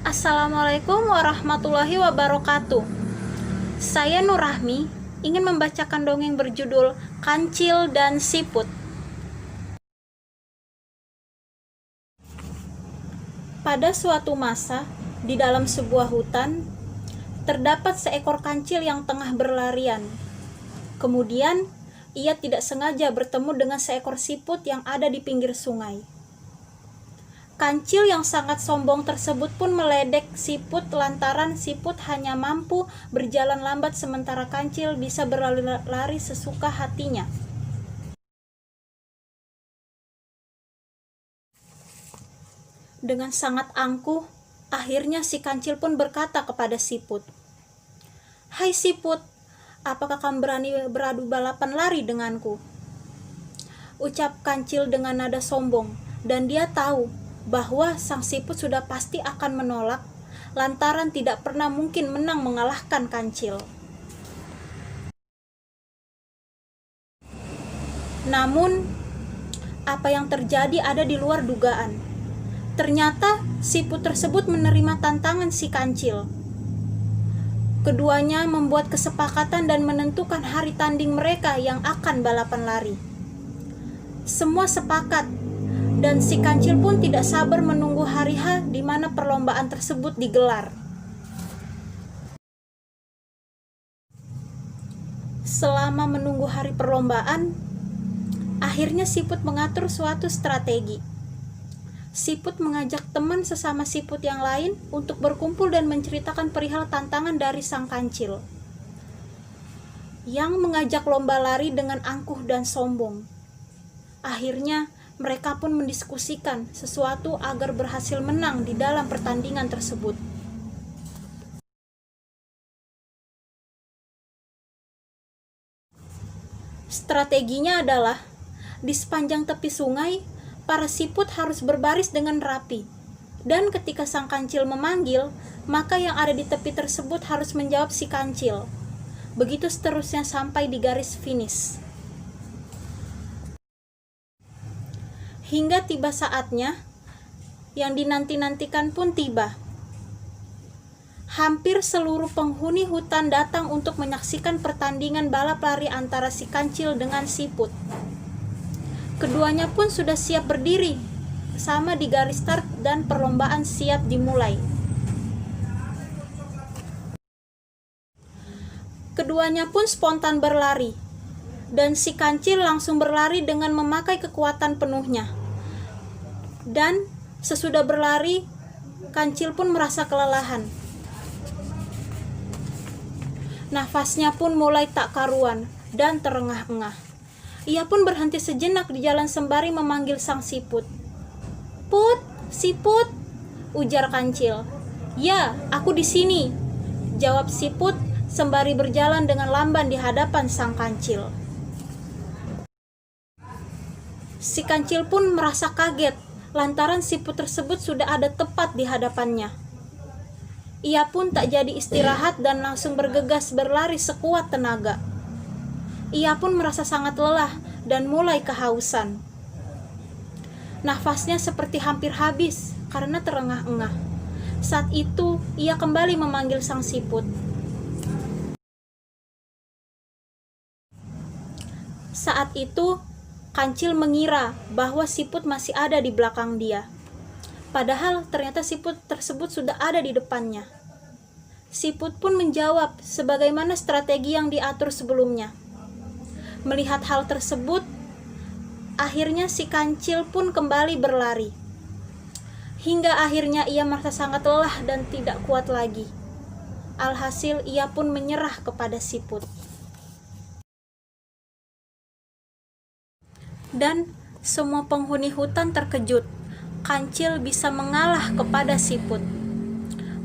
Assalamualaikum warahmatullahi wabarakatuh. Saya Nur Rahmi ingin membacakan dongeng berjudul Kancil dan Siput. Pada suatu masa, di dalam sebuah hutan, terdapat seekor kancil yang tengah berlarian. Kemudian, ia tidak sengaja bertemu dengan seekor siput yang ada di pinggir sungai. Kancil yang sangat sombong tersebut pun meledek siput lantaran siput hanya mampu berjalan lambat sementara kancil bisa berlari sesuka hatinya. Dengan sangat angkuh, akhirnya si kancil pun berkata kepada siput, "Hai siput, apakah kamu berani beradu balapan lari denganku?" Ucap kancil dengan nada sombong, dan dia tahu bahwa sang siput sudah pasti akan menolak lantaran tidak pernah mungkin menang mengalahkan kancil. Namun, apa yang terjadi ada di luar dugaan. Ternyata siput tersebut menerima tantangan si kancil. Keduanya membuat kesepakatan dan menentukan hari tanding mereka yang akan balapan lari. Semua sepakat, dan si kancil pun tidak sabar menunggu hari H di mana perlombaan tersebut digelar. Selama menunggu hari perlombaan, akhirnya siput mengatur suatu strategi. Siput mengajak teman sesama siput yang lain untuk berkumpul dan menceritakan perihal tantangan dari sang kancil, yang mengajak lomba lari dengan angkuh dan sombong. Akhirnya, mereka pun mendiskusikan sesuatu agar berhasil menang di dalam pertandingan tersebut. Strateginya adalah, di sepanjang tepi sungai, para siput harus berbaris dengan rapi. Dan ketika sang kancil memanggil, maka yang ada di tepi tersebut harus menjawab si kancil. Begitu seterusnya sampai di garis finish. Hingga tiba saatnya, yang dinanti-nantikan pun tiba. Hampir seluruh penghuni hutan datang untuk menyaksikan pertandingan balap lari antara si kancil dengan siput. Keduanya pun sudah siap berdiri, sama di garis start dan perlombaan siap dimulai. Keduanya pun spontan berlari, dan si kancil langsung berlari dengan memakai kekuatan penuhnya. Dan sesudah berlari, kancil pun merasa kelelahan. Nafasnya pun mulai tak karuan dan terengah-engah. Ia pun berhenti sejenak di jalan sembari memanggil sang siput. "Put, siput," ujar kancil. "Ya, aku di sini," jawab siput sembari berjalan dengan lamban di hadapan sang kancil. Si kancil pun merasa kaget lantaran siput tersebut sudah ada tepat di hadapannya. Ia pun tak jadi istirahat dan langsung bergegas berlari sekuat tenaga. Ia pun merasa sangat lelah dan mulai kehausan. Nafasnya seperti hampir habis karena terengah-engah. Saat itu, ia kembali memanggil sang siput. Saat itu, kancil mengira bahwa siput masih ada di belakang dia. Padahal ternyata siput tersebut sudah ada di depannya. Siput pun menjawab sebagaimana strategi yang diatur sebelumnya. Melihat hal tersebut, akhirnya si kancil pun kembali berlari. Hingga akhirnya ia merasa sangat lelah dan tidak kuat lagi. Alhasil ia pun menyerah kepada siput. Dan semua penghuni hutan terkejut, kancil bisa mengalah kepada siput.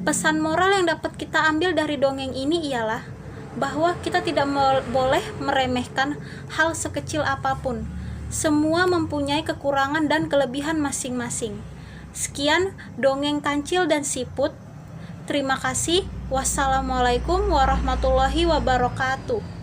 Pesan moral yang dapat kita ambil dari dongeng ini ialah bahwa kita tidak boleh meremehkan hal sekecil apapun. Semua mempunyai kekurangan dan kelebihan masing-masing. Sekian dongeng Kancil dan Siput. Terima kasih. Wassalamualaikum warahmatullahi wabarakatuh.